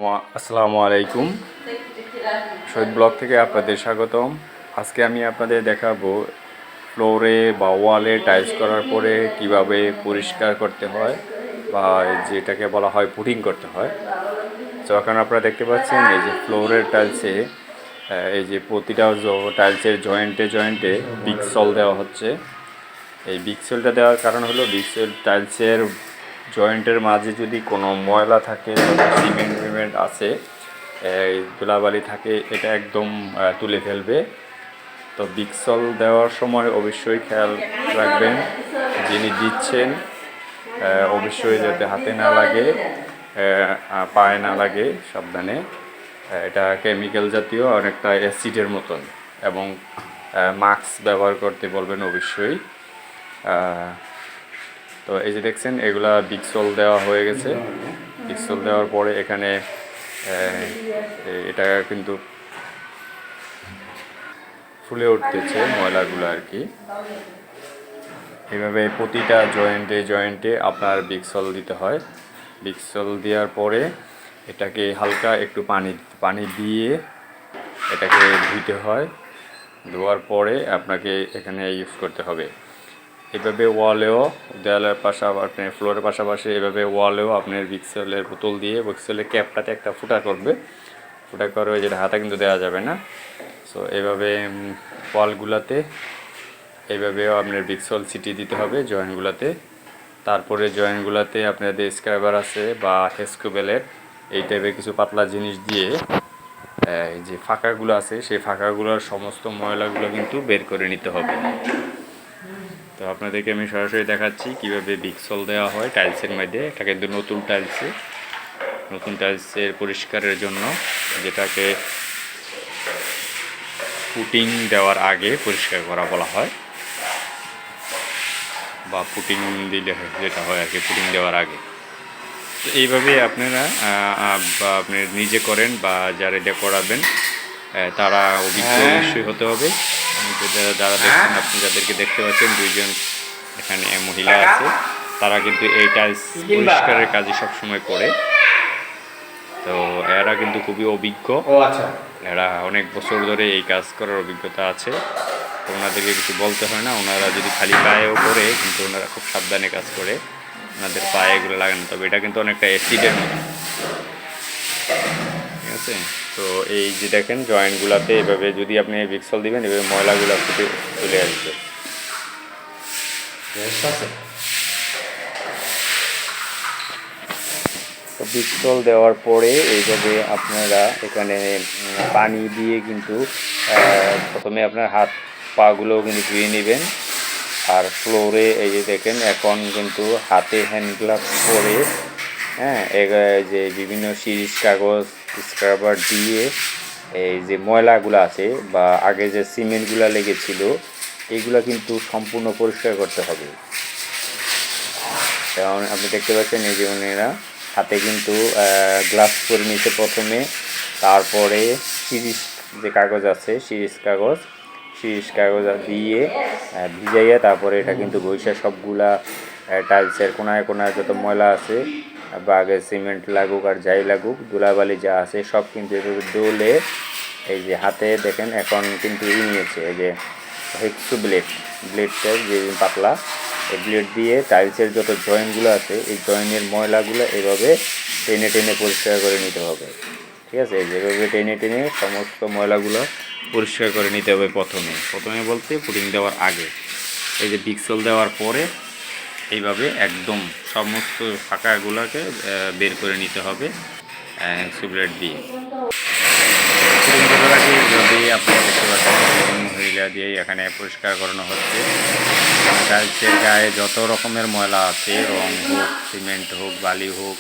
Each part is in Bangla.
আসসালামু আলাইকুম। শহীদ ব্লগ থেকে আপনাদের স্বাগতম। আজকে আমি আপনাদের দেখাবো ফ্লোরে বা ওয়ালে টাইলস করার পরে কিভাবে পরিষ্কার করতে হয় বা যেটাকে বলা হয় পুটিং করতে হয়। তো এখন আপনারা দেখতে পাচ্ছেন এই যে ফ্লোরের টাইলসে এই যে প্রতিটা টাইলসের জয়েন্টে জয়েন্টে বিক্সল দেওয়া হচ্ছে। এই বিক্সেলটা দেওয়ার কারণ হলো বিক্সেল টাইলসের জয়েন্টের মাঝে যদি কোনো ময়লা থাকে, সিমেন্ট আছে, ধুলাবালি থাকে, এটা একদম তুলে ফেলবে। তো বিক্সল দেওয়ার সময় অবশ্যই খেয়াল রাখবেন যিনি দিচ্ছেন অবশ্যই যাতে হাতে না লাগে, পায়ে না লাগে, সাবধানে। এটা কেমিক্যাল জাতীয় অনেকটা অ্যাসিডের মতন, এবং মাস্ক ব্যবহার করতে বলবেন অবশ্যই। তো এই যে দেখছেন এগুলা বিক্সল দেওয়া হয়ে গেছে। বিক্সল দেওয়ার পরে এখানে এটা কিন্তু ফুলে উঠতেছে ময়লাগুলো আর কি। এভাবে প্রতিটা জয়েন্টে জয়েন্টে আপনার বিক্সল দিতে হয়। বিক্সল দেওয়ার পরে এটাকে হালকা একটু পানি দিয়ে এটাকে ধুইতে হয়। ধোয়ার পরে আপনাকে এখানে ইউজ করতে হবে। এভাবে ওয়ালেও, দেওয়ালের পাশাপাশি ফ্লোরের পাশাপাশি এভাবে ওয়ালেও আপনার বিক্সেলের বোতল দিয়ে বিক্সেলের ক্যাপটাতে একটা ফুটা করবে, ফুটা করবে, যেটা হাতে কিন্তু দেওয়া যাবে না। সো এইভাবে ওয়ালগুলাতে এইভাবেও আপনার বিক্সল সিটি দিতে হবে জয়েন্টগুলোতে। তারপরে জয়েন্টগুলোতে আপনাদের স্ক্রাইবার আছে বা হেস্কোবেলের এই টাইপের কিছু পাতলা জিনিস দিয়ে এই যে ফাঁকাগুলো আছে সেই ফাঁকাগুলোর সমস্ত ময়লাগুলো কিন্তু বের করে নিতে হবে। তো আপনাদেরকে আমি সরাসরি দেখাচ্ছি কিভাবে বিক্সল দেওয়া হয় টাইলসের মধ্যে। এটা কিন্তু নতুন টাইলসের পরিষ্কারের জন্য, যেটাকে পুটিং দেওয়ার আগে পরিষ্কার করা বলা হয়, বা পুটিং দিলে যেটা হয় আর কি, পুটিং দেওয়ার আগে। তো এইভাবে আপনারা বা আপনি নিজে করেন বা যারা এটা করাবেন তারা অভিজ্ঞ অবশ্যই হতে হবে। যারা দেখছেন, আপনি যাদেরকে দেখতে পাচ্ছেন দুইজন এখানে মহিলা আছে, তারা কিন্তু এই টাইলস পরিষ্কারের কাজই সবসময় করে। তো এরা কিন্তু খুবই অভিজ্ঞ, এরা অনেক বছর ধরে এই কাজ করার অভিজ্ঞতা আছে। তো ওনাদেরকে কিছু বলতে হয় না, ওনারা যদি খালি পায়েও করে কিন্তু ওনারা খুব সাবধানে কাজ করে, ওনাদের পায়ে এগুলো লাগে না। তবে এটা কিন্তু অনেকটা অ্যাসিডের মতো, ঠিক আছে। তো এই যে দেখেন জয়েন্টগুলোতে এভাবে যদি আপনি বিক্সল দিবেন, এভাবে ময়লাগুলো ফুটে চলে আসবে। তো বিক্সল দেওয়ার পরে এইভাবে আপনারা এখানে পানি দিয়ে কিন্তু প্রথমে আপনার হাত পাগুলোও কিন্তু ধুয়ে নেবেন। আর ফ্লোরে এই যে দেখেন এখন কিন্তু হাতে হ্যান্ড গ্লাভস পরে, হ্যাঁ, যে বিভিন্ন সিরিজ কাগজ স্ক্রাবার দিয়ে এই যে ময়লাগুলো আছে বা আগে যে সিমেন্টগুলো লেগেছিল এইগুলো কিন্তু সম্পূর্ণ পরিষ্কার করতে হবে। কারণ আপনি দেখতে পাচ্ছেন এই যে উনিরা হাতে কিন্তু গ্লাভস পরে নিয়েছে প্রথমে, তারপরে সিরিজ যে কাগজ আছে সিরিজ কাগজ দিয়ে ভিজাইয়া তারপরে এটা কিন্তু ঘষে সবগুলা টাইলসের কোনায় কোনায় যত ময়লা আছে বা আগে সিমেন্ট লাগুক আর যাই লাগুক, ধুলাবালি যা আছে সব কিন্তু এভাবে ডলে এই যে হাতে দেখেন এখন কিন্তু নিয়েছে এই যে হেক্সু ব্লেডটার যে পাতলা, এই ব্লেড দিয়ে টাইলসের যত জয়েন্টগুলো আছে এই জয়েন্টের ময়লাগুলো এভাবে টেনে টেনে পরিষ্কার করে নিতে হবে, ঠিক আছে। এই যেভাবে টেনে টেনে সমস্ত ময়লাগুলো পরিষ্কার করে নিতে হবে প্রথমে বলতে পুটিং দেওয়ার আগে। এই যে বিক্সল দেওয়ার পরে এইভাবে একদম সমস্ত ফাঁকাগুলোকে বের করে নিতে হবে সুব্লেট দিয়ে। পুটিং করার আগে যদি আপনারা দেখতে পাচ্ছেন মহিলা দিয়ে এখানে পরিষ্কার করানো হচ্ছে। টাইলসের গায়ে যত রকমের ময়লা আছে, রং হোক, সিমেন্ট হোক, বালি হোক,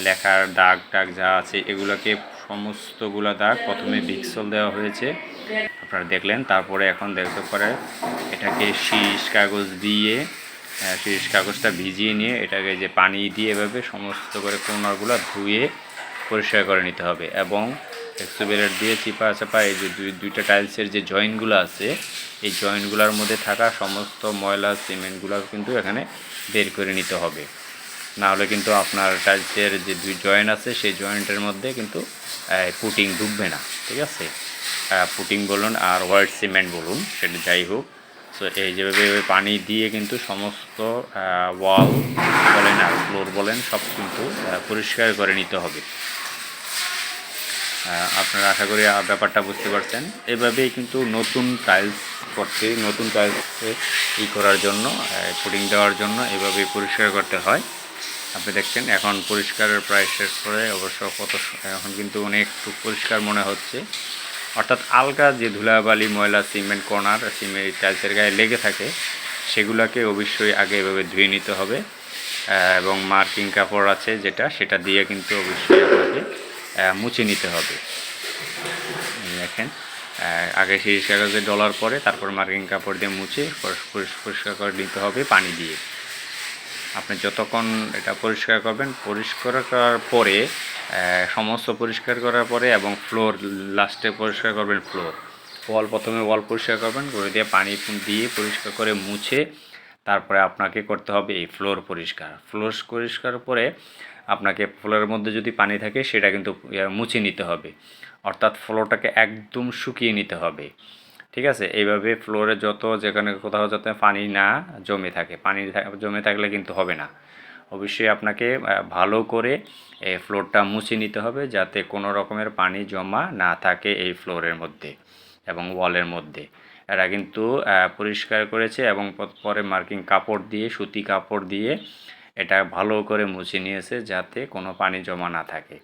লেখার দাগ যা আছে, এগুলোকে সমস্তগুলো দাগ প্রথমে বিক্সল দেওয়া হয়েছে আপনারা দেখলেন। তারপরে এখন দেখতে পারে এটাকে শিরিষ কাগজটা ভিজিয়ে নিয়ে এটাকে যে পানি দিয়ে এভাবে সমস্ত করে কর্নারগুলো ধুয়ে পরিষ্কার করে নিতে হবে, এবং এক্সোবেলেট দিয়ে চাপা এই যে দুইটা টাইলসের যে জয়েন্টগুলো আছে এই জয়েন্টগুলোর মধ্যে থাকা সমস্ত ময়লা সিমেন্টগুলো কিন্তু এখানে বের করে নিতে হবে। না হলে কিন্তু আপনার টাইলসের যে দুই জয়েন্ট আছে সেই জয়েন্টের মধ্যে কিন্তু পুটিং ঢুকবে না, ঠিক আছে। পুটিং বলুন আর হোয়াইট সিমেন্ট বলুন, সেটা যাই হোক। সো এই যেভাবে পানি দিয়ে কিন্তু সমস্ত ওয়াল বলেন আর ফ্লোর বলেন সব কিন্তু পরিষ্কার করে নিতে হবে। আপনারা আশা করি ব্যাপারটা বুঝতে পারছেন। এভাবেই কিন্তু নতুন টাইলস করতে, নতুন টাইলস করার জন্য, পুটিং দেওয়ার জন্য এভাবেই পরিষ্কার করতে হয়। আপনি দেখছেন এখন পরিষ্কারের প্রায় শেষ করে, অবশ্য এখন কিন্তু অনেক পরিষ্কার মনে হচ্ছে। অর্থাৎ আলগা যে ধুলাবালি ময়লা সিমেন্ট কর্নার সিমেন্ট টাইলসের গায়ে লেগে থাকে সেগুলোকে অবশ্যই আগে এভাবে ধুয়ে নিতে হবে, এবং মার্কিং কাপড় আছে সেটা দিয়ে কিন্তু অবশ্যই আপনাকে মুছে নিতে হবে। দেখেন আগে শিরিষ কাগজে ডলার পরে তারপর মার্কিং কাপড় দিয়ে মুছে পরিষ্কার করে নিতে হবে পানি দিয়ে। আপনি যতক্ষণ এটা পরিষ্কার করবেন, পরিষ্কার করার পরে সমস্ত পরিষ্কার করার পরে এবং ফ্লোর লাস্টে পরিষ্কার করবেন ফ্লোর। প্রথমে ওয়াল পরিষ্কার করবেন, করে দিয়ে পানি দিয়ে পরিষ্কার করে মুছে তারপরে আপনাকে করতে হবে এই ফ্লোর পরিষ্কার পরে আপনাকে ফ্লোরের মধ্যে যদি পানি থাকে সেটা কিন্তু মুছে নিতে হবে, অর্থাৎ ফ্লোরটাকে একদম শুকিয়ে নিতে হবে, ঠিক আছে। এইভাবে ফ্লোরে যেখানে কোথাও যাতে পানি না জমে থাকে, পানি জমে থাকলে কিন্তু হবে না। অবশ্যই আপনাকে ভালো করে এই ফ্লোরটা মুছে নিতে হবে যাতে কোনো রকমের পানি জমা না থাকে এই ফ্লোরের মধ্যে এবং ওয়ালের মধ্যে। এরা কিন্তু পরিষ্কার করেছে এবং পরে মার্কিং কাপড় দিয়ে, সুতি কাপড় দিয়ে এটা ভালো করে মুছে নিয়েছে যাতে কোনো পানি জমা না থাকে।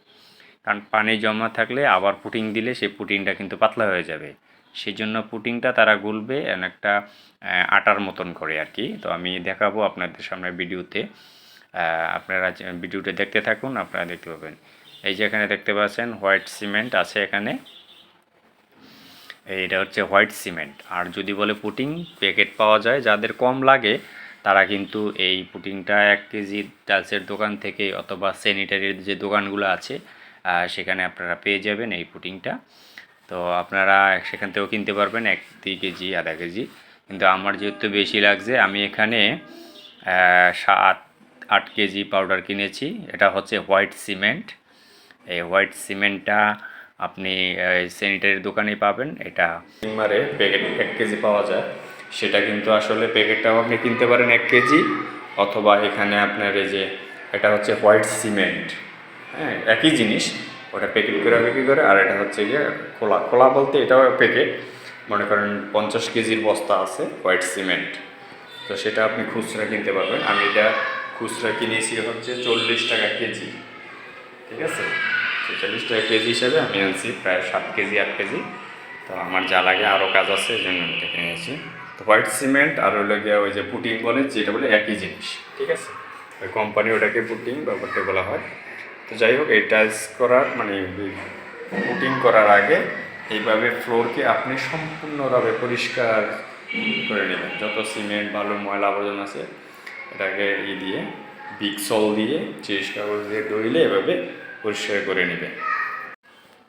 কারণ পানি জমা থাকলে আবার পুটিং দিলে সেই পুটিংটা কিন্তু পাতলা হয়ে যাবে। সেই জন্য পুটিংটা তারা গুলবে একটা আটার মতন করে আর কি। তো আমি দেখাবো আপনাদের সামনে ভিডিওতে, আপনারা ভিডিওটা দেখতে থাকুন, আপনারা দেখতে পাবেন। এই যে এখানে দেখতে পাচ্ছেন হোয়াইট সিমেন্ট আছে এখানে, এইটা হচ্ছে হোয়াইট সিমেন্ট। আর যদি বলে পুটিং প্যাকেট পাওয়া যায়, যাদের কম লাগে তারা কিন্তু এই পুটিংটা 1 কেজি টাইলসের দোকান থেকে অথবা স্যানিটারির যে দোকানগুলো আছে সেখানে আপনারা পেয়ে যাবেন এই পুটিংটা। তো আপনারা সেখান থেকেও কিনতে পারবেন 1-2 কেজি, আধা কেজি। কিন্তু আমার যেহেতু বেশি লাগছে আমি এখানে 7-8 কেজি পাউডার কিনেছি। এটা হচ্ছে হোয়াইট সিমেন্ট। এই হোয়াইট সিমেন্টটা আপনি স্যানিটারির দোকানেই পাবেন। এটা মারে প্যাকেট 1 কেজি পাওয়া যায়, সেটা কিন্তু আসলে প্যাকেটটাও আপনি কিনতে পারেন 1 কেজি, অথবা এখানে আপনার এই যে এটা হচ্ছে হোয়াইট সিমেন্ট, হ্যাঁ একই জিনিস। ওটা প্যাকেট করে বিক্রি করে, আর এটা হচ্ছে গিয়ে খোলা বলতে এটাও প্যাকেট। মনে করেন 50 কেজির বস্তা আছে হোয়াইট সিমেন্ট, তো সেটা আপনি খুচরা কিনতে পারবেন। আমি এটা খুচরা কিনেছি হচ্ছে 40 টাকা কেজি, ঠিক আছে। 40 টাকা কেজি হিসাবে আমি আনছি প্রায় 7 কেজি 8 কেজি। তো আমার যা লাগে আরও কাজ আছে এই জন্য আমি এটা কিনেছি। তো হোয়াইট সিমেন্ট আর হলো গিয়ে ওই যে পুটিং বলে, যেটা বলে একই জিনিস, ঠিক আছে। ওই কোম্পানি ওটাকে পুটিং ব্যাপারটা বলা হয়। তো যাই হোক, এই টাইলস করার মানে পুটিং করার আগে এইভাবে ফ্লোরকে আপনি সম্পূর্ণভাবে পরিষ্কার করে নেবেন। যত সিমেন্ট বালু ময়লা আবর্জনা আছে এটাকে দিয়ে বিক্সল দিয়ে চিরিশ কাগজ দিয়ে ডইলে এভাবে পরিষ্কার করে নেবেন।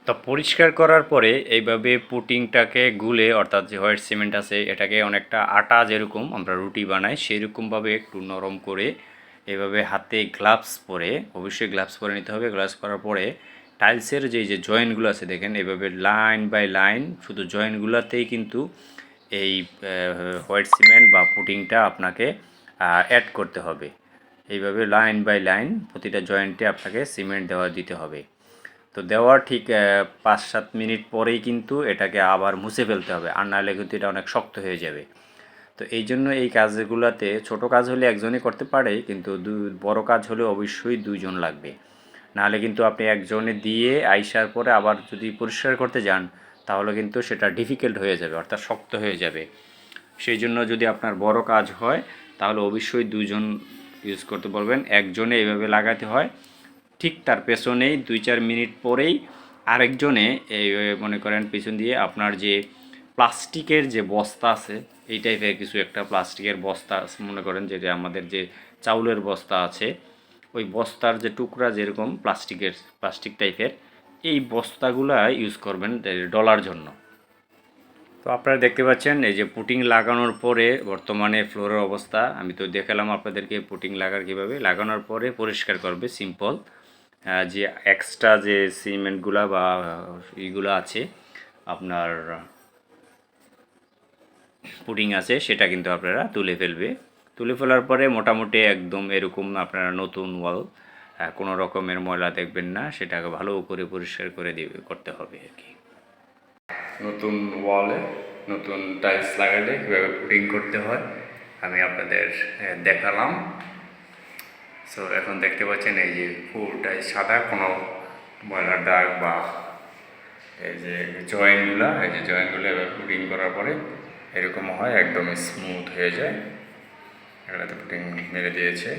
তো পরিষ্কার করার পরে এইভাবে পুটিংটাকে গুলে, অর্থাৎ যে হোয়াইট সিমেন্ট আছে এটাকে অনেকটা আটা যেরকম আমরা রুটি বানাই সেরকমভাবে একটু নরম করে এভাবে হাতে গ্লাভস পরে, অবশ্যই গ্লাভস পরে নিতে হবে। গ্লাভস পরার পরে টাইলসের যে জয়েন্টগুলো আছে দেখেন এভাবে লাইন বাই লাইন শুধু জয়েন্টগুলোতেই কিন্তু এই হোয়াইট সিমেন্ট বা পুটিংটা আপনাকে অ্যাড করতে হবে। এইভাবে লাইন বাই লাইন প্রতিটা জয়েন্টে আপনাকে সিমেন্ট দিতে হবে। তো দেওয়ার ঠিক 5-7 মিনিট পরেই কিন্তু এটাকে আবার মুছে ফেলতে হবে, আর নাহলে কিন্তু এটা অনেক শক্ত হয়ে যাবে। তো এই জন্য এই কাজগুলোতে ছোটো কাজ হলে একজনই করতে পারে, কিন্তু বড় কাজ হলে অবশ্যই 2 জন লাগবে। নাহলে কিন্তু আপনি একজনে দিয়ে আইসার পরে আবার যদি পরিষ্কার করতে যান তাহলে কিন্তু সেটা ডিফিকাল্ট হয়ে যাবে, অর্থাৎ শক্ত হয়ে যাবে। সেই জন্য যদি আপনার বড় কাজ হয় তাহলে অবশ্যই 2 জন ইউজ করতে বলবেন। একজনে এইভাবে লাগাতে হয়, ঠিক তার পেছনেই 2-4 মিনিট পরেই আরেকজনে এই মনে করেন পিছন দিয়ে আপনার যে প্লাস্টিকের যে বস্তা আছে, এই টাইপের কিছু একটা প্লাস্টিকের বস্তা মনে করেন যেটা আমাদের যে চাউলের বস্তা আছে, ওই বস্তার যে টুকরা যেরকম প্লাস্টিক টাইপের, এই বস্তাগুলা ইউজ করবেন ডলার জন্য। তো আপনারা দেখতে পাচ্ছেন এই যে পুটিং লাগানোর পরে বর্তমানে ফ্লোরের অবস্থা আমি তো দেখালাম আপনাদেরকে পুটিং কীভাবে লাগানোর পরে পরিষ্কার করবে সিম্পল। যে এক্সট্রা যে সিমেন্টগুলা বা ইগুলো আছে আপনার পুটিং আছে সেটা কিন্তু আপনারা তুলে ফেলার পরে মোটামুটি একদম এরকম আপনারা নতুন ওয়াল কোনো রকমের ময়লা দেখবেন না, সেটাকে ভালো করে পরিষ্কার করে করতে হবে আর কি। নতুন ওয়ালে নতুন টাইলস লাগালে কীভাবে পুটিং করতে হয় আমি আপনাদের দেখালাম। সো এখন দেখতে পাচ্ছেন এই যে পুরোটাই সাদা, কোনো ময়লার দাগ বা এই যে জয়েন্টগুলো এবার পুটিং করার পরে এরকম হয়, একদম স্মুথ হয়ে যায়। এগুলোতে পুটিং মেরে দিয়েছে।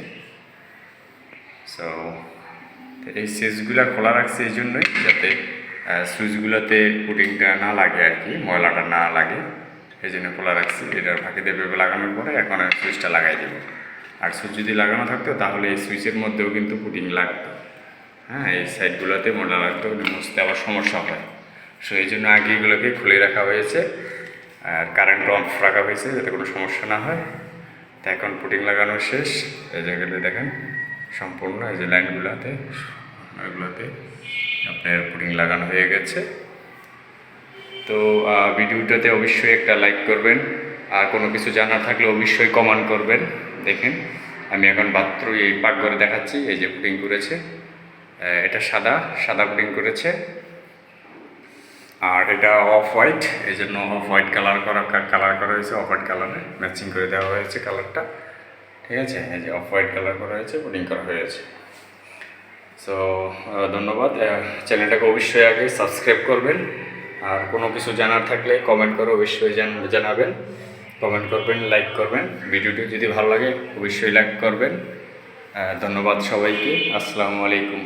সো এই সুইচগুলো খোলা রাখছে এই জন্যই যাতে সুইচগুলোতে পুটিংটা না লাগে আর কি, ময়লাটা না লাগে, এই জন্য খোলা রাখছি। এটার ফাঁকি দিয়ে লাগানোর পরে এখন আমি সুইচটা লাগাই দেবো। আর সুইচ যদি লাগানো থাকতো তাহলে এই সুইচের মধ্যেও কিন্তু পুটিং লাগতো। হ্যাঁ, এই সাইডগুলোতে ময়লা লাগতো, মুছতে আবার সমস্যা হয়। সো এই জন্য আগে এগুলোকে খুলে রাখা হয়েছে আর কারেন্ট অফ রাখা হয়েছে যাতে কোনো সমস্যা না হয়। তা এখন পুটিং লাগানো শেষ। এই জায়গাটা দেখেন সম্পূর্ণ এই যে লাইনগুলোতে ওইগুলোতে আপনার পুটিং লাগানো হয়ে গেছে। তো ভিডিওটাতে অবশ্যই একটা লাইক করবেন, আর কোনো কিছু জানার থাকলে অবশ্যই কমেন্ট করবেন। দেখেন আমি এখন এই পাকঘরে দেখাচ্ছি, এই যে পুটিং করেছে, এটা সাদা পুটিং করেছে, আর এটা অফ হোয়াইট, এই জন্য অফ হোয়াইট কালার করা হয়েছে, অফ হোয়াইট কালারে ম্যাচিং করে দেওয়া হয়েছে কালারটা। ঠিক আছে, এই যে অফ হোয়াইট কালার করা হয়েছে, পুটিং করা হয়েছে। সো ধন্যবাদ। চ্যানেলটাকে অবশ্যই আগে সাবস্ক্রাইব করবেন, আর কোনো কিছু জানার থাকলে কমেন্ট করে অবশ্যই জানাবেন। কমেন্ট করবেন, লাইক করবেন। ভিডিওটি যদি ভালো লাগে অবশ্যই লাইক করবেন। ধন্যবাদ সবাইকে। আসসালামু আলাইকুম।